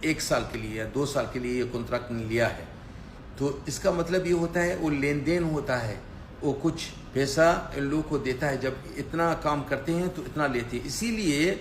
1 साल के लिए या 2 साल के लिए ये कॉन्ट्रैक्ट लिया है, तो इसका मतलब ये होता है वो लेन देन होता है, वो कुछ पैसा इन लोगों को देता है। जब इतना काम करते हैं तो इतना लेते हैं, इसीलिए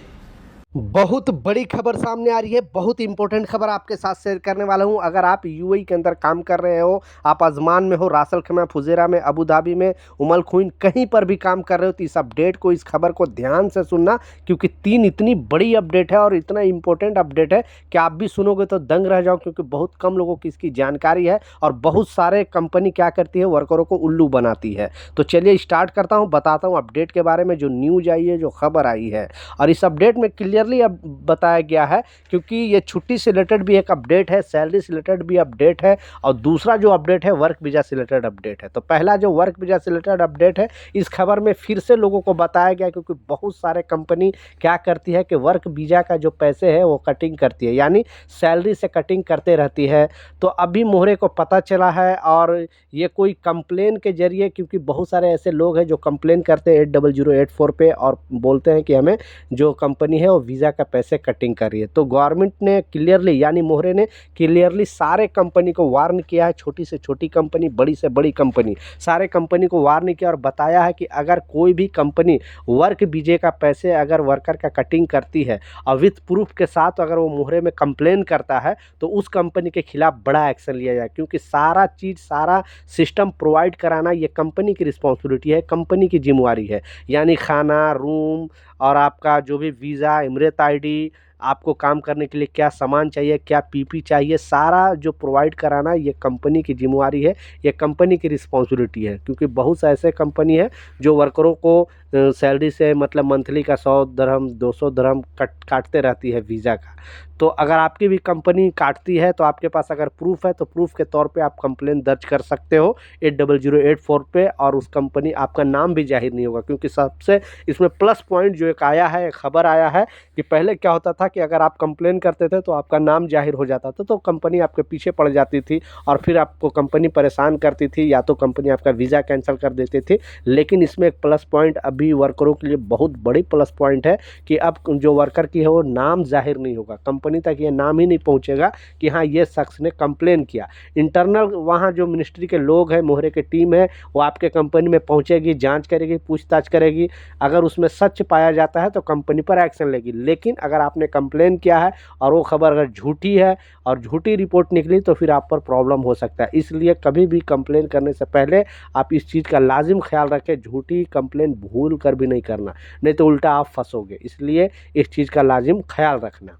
बहुत बड़ी खबर सामने आ रही है। बहुत इंपॉर्टेंट खबर आपके साथ शेयर करने वाला हूं। अगर आप यूएई के अंदर काम कर रहे हो, आप अजमान में हो, रास अल खैमा, फुजेरा में, अबू धाबी में, उमल खुइन, कहीं पर भी काम कर रहे हो, तो इस अपडेट को, इस खबर को ध्यान से सुनना, क्योंकि तीन इतनी बड़ी अपडेट है और इतना इंपॉर्टेंट अपडेट है कि आप भी सुनोगे तो दंग रह जाओ, क्योंकि बहुत कम लोगों की इसकी जानकारी है और बहुत सारे कंपनी क्या करती है, वर्करों को उल्लू बनाती है। तो चलिए स्टार्ट करता हूँ, बताता हूँ अपडेट के बारे में, जो न्यूज आई है, जो खबर आई है। और इस अपडेट में क्लियरली अब बताया गया है, क्योंकि ये छुट्टी से रिलेटेड भी एक अपडेट है, सैलरी से रिलेटेड भी अपडेट है, और दूसरा जो अपडेट है वर्क वीजा से रिलेटेड अपडेट है। तो पहला जो वर्क वीजा से रिलेटेड अपडेट है, इस खबर में फिर से लोगों को बताया गया, क्योंकि बहुत सारे कंपनी क्या करती है कि वर्क वीजा का जो पैसे है वो कटिंग करती है, यानी सैलरी से कटिंग करते रहती है। तो अभी मोहरे को पता चला है, और ये कोई कंप्लेन के जरिए, क्योंकि बहुत सारे ऐसे लोग हैं जो कंप्लेन करते हैं 8084 पे और बोलते हैं कि हमें जो कंपनी है वो वीज़ा का पैसे कटिंग कर रही है। तो गवर्नमेंट ने क्लियरली, यानी मोहरे ने क्लियरली सारे कंपनी को वार्न किया है, छोटी से छोटी कंपनी, बड़ी से बड़ी कंपनी, सारे कंपनी को वार्न किया और बताया है कि अगर कोई भी कंपनी वर्क वीजे का पैसे अगर वर्कर का कटिंग करती है और विथ प्रूफ के साथ अगर वो मोहरे में कंप्लेन करता है, तो उस कंपनी के खिलाफ बड़ा एक्शन लिया जाए, क्योंकि सारा चीज़, सारा सिस्टम प्रोवाइड कराना ये कंपनी की रिस्पॉन्सिबिलिटी है, कंपनी की जिम्मेवारी है। यानी खाना, रूम और आपका जो भी वीज़ा, इमरत आईडी, आपको काम करने के लिए क्या सामान चाहिए, क्या पीपी चाहिए, सारा जो प्रोवाइड कराना ये कंपनी की जिम्मेवारी है, ये कंपनी की रिस्पॉन्सिबिलिटी है। क्योंकि बहुत से ऐसे कंपनी है जो वर्करों को सैलरी से मतलब मंथली का 100 दरहम, 200 दरहम काटते रहती है वीज़ा का। तो अगर आपकी भी कंपनी काटती है, तो आपके पास अगर प्रूफ है, तो प्रूफ के तौर पे आप कंप्लेन दर्ज कर सकते हो 8084 पे, और उस कंपनी, आपका नाम भी जाहिर नहीं होगा। क्योंकि सबसे इसमें प्लस पॉइंट जो एक आया है, एक खबर आया है कि पहले क्या होता था कि अगर आप कंप्लेन करते थे तो आपका नाम जाहिर हो जाता था, तो कंपनी आपके पीछे पड़ जाती थी और फिर आपको कंपनी परेशान करती थी, या तो कंपनी आपका वीज़ा कैंसिल कर देती थी। लेकिन इसमें एक प्लस पॉइंट अभी वर्करों के लिए बहुत बड़ी प्लस पॉइंट है कि अब जो वर्कर की है वो नाम जाहिर नहीं होगा, कंपनी तक ये नाम ही नहीं पहुंचेगा कि हाँ ये शख्स ने कंप्लेन किया। इंटरनल वहाँ जो मिनिस्ट्री के लोग हैं, मोहरे की टीम है, वो आपके कंपनी में पहुंचेगी, जांच करेगी, पूछताछ करेगी। अगर उसमें सच पाया जाता है तो कंपनी पर एक्शन लेगी। लेकिन अगर आपने कंप्लेन किया है और वो खबर अगर झूठी है और झूठी रिपोर्ट निकली, तो फिर आप पर प्रॉब्लम हो सकता है। इसलिए कभी भी कंप्लेन करने से पहले आप इस चीज़ का लाजिम ख्याल रखें, झूठी कंप्लेन भूल कर भी नहीं करना, नहीं तो उल्टा आप फंसोगे। इसलिए इस चीज़ का लाजिम ख्याल रखना।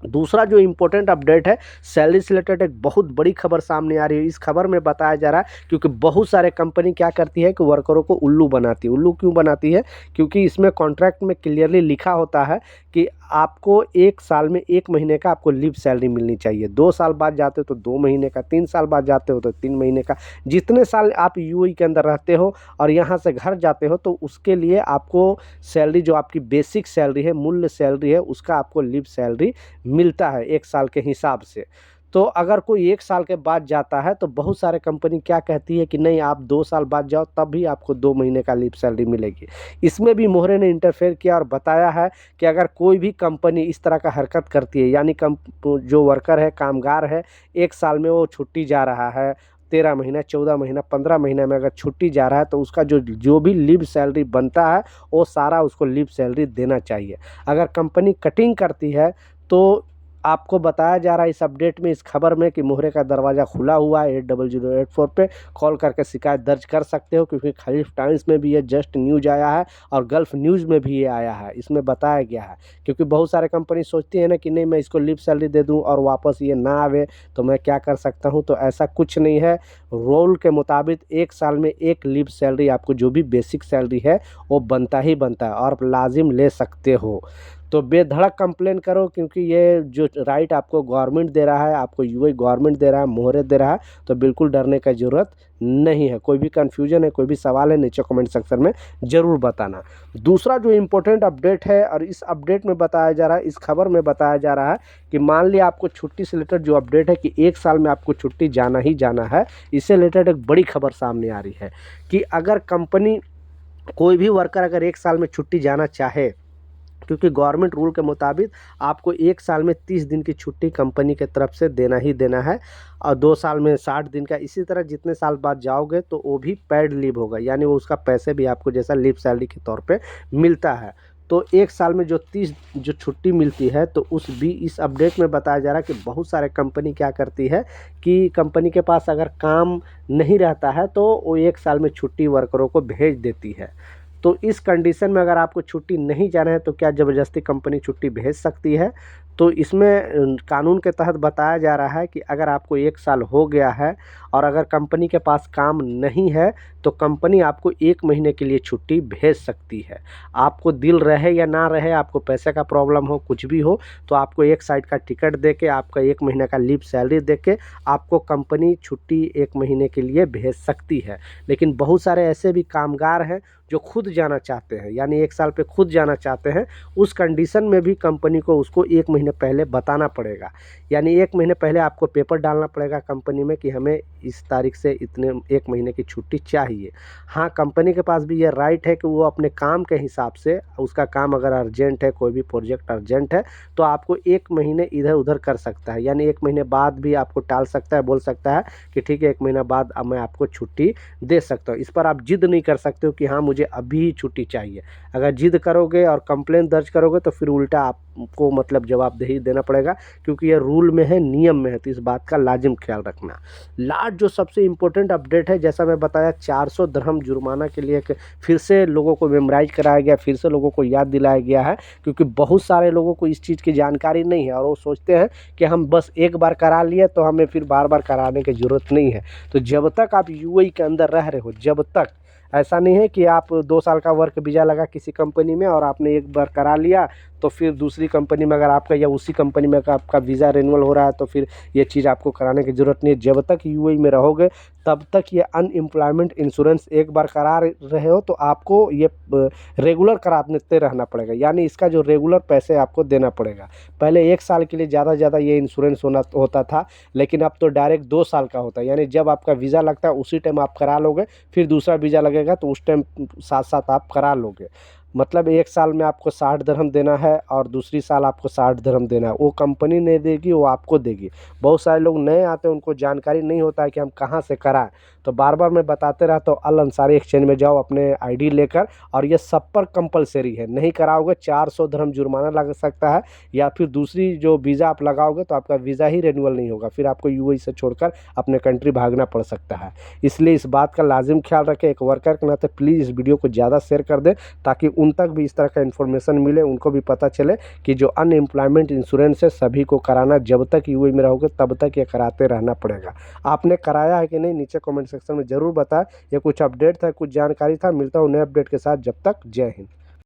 दूसरा जो इम्पोर्टेंट अपडेट है, सैलरी से रिलेटेड एक बहुत बड़ी खबर सामने आ रही है। इस खबर में बताया जा रहा है, क्योंकि बहुत सारे कंपनी क्या करती है कि वर्करों को उल्लू बनाती है। उल्लू क्यों बनाती है? क्योंकि इसमें कॉन्ट्रैक्ट में क्लियरली लिखा होता है कि आपको 1 साल में 1 महीने का आपको लीव सैलरी मिलनी चाहिए, 2 साल बाद जाते हो तो 2 महीने का, 3 साल बाद जाते हो तो 3 महीने का। जितने साल आप यूएई के अंदर रहते हो और यहाँ से घर जाते हो, तो उसके लिए आपको सैलरी, जो आपकी बेसिक सैलरी है, मूल्य सैलरी है, उसका आपको लीव सैलरी मिलता है 1 साल के हिसाब से। तो अगर कोई 1 साल के बाद जाता है, तो बहुत सारे कंपनी क्या कहती है कि नहीं, आप 2 साल बाद जाओ तब भी आपको 2 महीने का लीव सैलरी मिलेगी। इसमें भी मोहरे ने इंटरफेयर किया और बताया है कि अगर कोई भी कंपनी इस तरह का हरकत करती है, यानी जो वर्कर है, कामगार है, 1 साल में वो छुट्टी जा रहा है, 13 महीना, 14 महीना, 15 महीने में अगर छुट्टी जा रहा है, तो उसका जो भी लीव सैलरी बनता है, वो सारा उसको लीव सैलरी देना चाहिए। अगर कंपनी कटिंग करती है, तो आपको बताया जा रहा है इस अपडेट में, इस खबर में, कि मोहरे का दरवाज़ा खुला हुआ है। 8084 पे कॉल करके शिकायत दर्ज कर सकते हो, क्योंकि खलीफ टाइम्स में भी ये जस्ट न्यूज़ आया है और गल्फ़ न्यूज़ में भी ये आया है। इसमें बताया गया है, क्योंकि बहुत सारे कंपनी सोचती है ना कि नहीं, मैं इसको लीव सैलरी दे दूँ और वापस ये ना आवे तो मैं क्या कर सकता हूँ। तो ऐसा कुछ नहीं है। रूल के मुताबिक 1 साल में 1 लीव सैलरी, आपको जो भी बेसिक सैलरी है वो बनता ही बनता है, और लाजिम ले सकते हो। तो बेधड़क कंप्लेन करो, क्योंकि ये जो राइट आपको गवर्नमेंट दे रहा है, आपको यूएई गवर्नमेंट दे रहा है, मोहरे दे रहा है, तो बिल्कुल डरने का ज़रूरत नहीं है। कोई भी कन्फ्यूजन है, कोई भी सवाल है, नीचे कमेंट सेक्शन में ज़रूर बताना। दूसरा जो इम्पोर्टेंट अपडेट है, और इस अपडेट में बताया जा रहा है, इस खबर में बताया जा रहा है कि मान लिया आपको छुट्टी से रिलेटेड जो अपडेट है कि 1 साल में आपको छुट्टी जाना ही जाना है, इससे रिलेटेड एक बड़ी खबर सामने आ रही है कि अगर कंपनी, कोई भी वर्कर अगर 1 साल में छुट्टी जाना चाहे, क्योंकि गवर्नमेंट रूल के मुताबिक आपको 1 साल में 30 दिन की छुट्टी कंपनी के तरफ से देना ही देना है और 2 साल में 60 दिन का। इसी तरह जितने साल बाद जाओगे तो वो भी पेड लीव होगा, यानी वो उसका पैसे भी आपको जैसा लीव सैलरी के तौर पे मिलता है। तो 1 साल में जो 30 जो छुट्टी मिलती है तो इस अपडेट में बताया जा रहा है कि बहुत सारे कंपनी क्या करती है कि कंपनी के पास अगर काम नहीं रहता है तो वो 1 साल में छुट्टी वर्करों को भेज देती है। तो इस कंडीशन में अगर आपको छुट्टी नहीं जाना है तो क्या ज़बरदस्ती कंपनी छुट्टी भेज सकती है? तो इसमें कानून के तहत बताया जा रहा है कि अगर आपको 1 साल हो गया है और अगर कंपनी के पास काम नहीं है तो कंपनी आपको 1 महीने के लिए छुट्टी भेज सकती है। आपको दिल रहे या ना रहे, आपको पैसे का प्रॉब्लम हो, कुछ भी हो, तो आपको एक साइड का टिकट दे के, आपका 1 महीने का लीव सैलरी दे के आपको कंपनी छुट्टी 1 महीने के लिए भेज सकती है। लेकिन बहुत सारे ऐसे भी कामगार हैं जो खुद जाना चाहते हैं, यानी 1 साल पे खुद जाना चाहते हैं। उस कंडीशन में भी कंपनी को उसको 1 महीने पहले बताना पड़ेगा, यानी 1 महीने पहले आपको पेपर डालना पड़ेगा कंपनी में कि हमें इस तारीख से इतने 1 महीने की छुट्टी चाहिए। हाँ, कंपनी के पास भी ये राइट है कि वो अपने काम के हिसाब से, उसका काम अगर अर्जेंट है, कोई भी प्रोजेक्ट अर्जेंट है, तो आपको 1 महीने इधर उधर कर सकता है, यानी 1 महीने बाद भी आपको टाल सकता है, बोल सकता है कि ठीक है 1 महीना बाद अब मैं आपको छुट्टी दे सकता हूँ। इस पर आप जिद नहीं कर सकते हो कि हाँ मुझे अभी ही छुट्टी चाहिए। अगर जिद करोगे और कंप्लेंट दर्ज करोगे तो फिर उल्टा आपको मतलब जवाबदेही देना पड़ेगा, क्योंकि ये रूल में है, नियम में है, तो इस बात का लाजिम ख्याल रखना। लास्ट जो सबसे इम्पोर्टेंट अपडेट है, जैसा मैं बताया 400 दिरहम जुर्माना के लिए फिर से लोगों को मेमोराइज कराया गया, फिर से लोगों को याद दिलाया गया है, क्योंकि बहुत सारे लोगों को इस चीज़ की जानकारी नहीं है और वो सोचते हैं कि हम बस एक बार करा लिए तो हमें फिर बार बार कराने की ज़रूरत नहीं है। तो जब तक आप यूएई के अंदर रह रहे हो, जब तक, ऐसा नहीं है कि आप 2 साल का वर्क वीज़ा लगा किसी कंपनी में और आपने एक बार करा लिया तो फिर दूसरी कंपनी में अगर आपका या उसी कंपनी में अगर आपका वीज़ा रिन्यूअल हो रहा है तो फिर ये चीज़ आपको कराने की ज़रूरत नहीं है। जब तक यूएई में रहोगे तब तक ये अनएम्प्लॉयमेंट इंश्योरेंस एक बार करा रहे हो तो आपको ये रेगुलर कराते रहना पड़ेगा, यानी इसका जो रेगुलर पैसे आपको देना पड़ेगा। पहले 1 साल के लिए ज़्यादा ये इंश्योरेंस होता था, लेकिन अब तो डायरेक्ट 2 साल का होता है, यानी जब आपका वीज़ा लगता है उसी टाइम आप करा लोगे, फिर दूसरा वीज़ा लगेगा तो उस टाइम साथ साथ आप करा लोगे। मतलब 1 साल में आपको 60 दिरहम देना है और दूसरी साल आपको 60 दिरहम देना है, वो कंपनी नहीं देगी, वो आपको देगी। बहुत सारे लोग नए आते हैं, उनको जानकारी नहीं होता है कि हम कहाँ से कराएं, तो बार बार मैं बताते रहता हूँ अल अंसारी एक्सचेंज में जाओ अपने आईडी लेकर, और ये सब पर कंपलसरी है, नहीं कराओगे 400 दिरहम जुर्माना लग सकता है, या फिर दूसरी जो वीज़ा आप लगाओगे तो आपका वीज़ा ही रिन्यूअल नहीं होगा, फिर आपको यूएई से छोड़कर अपने कंट्री भागना पड़ सकता है। इसलिए इस बात का लाजिम ख्याल रखें, एक वर्कर के नाते प्लीज़ इस वीडियो को ज़्यादा शेयर कर दें ताकि उन तक भी इस तरह का इन्फॉर्मेशन मिले, उनको भी पता चले कि जो अनएम्प्लॉयमेंट इंश्योरेंस है सभी को कराना, जब तक यूएई में रहोगे तब तक ये कराते रहना पड़ेगा। आपने कराया है कि नहीं, नीचे कमेंट सेक्शन में ज़रूर बताएं। ये कुछ अपडेट था, कुछ जानकारी था। मिलता हूँ नए अपडेट के साथ, जब तक जय हिंद।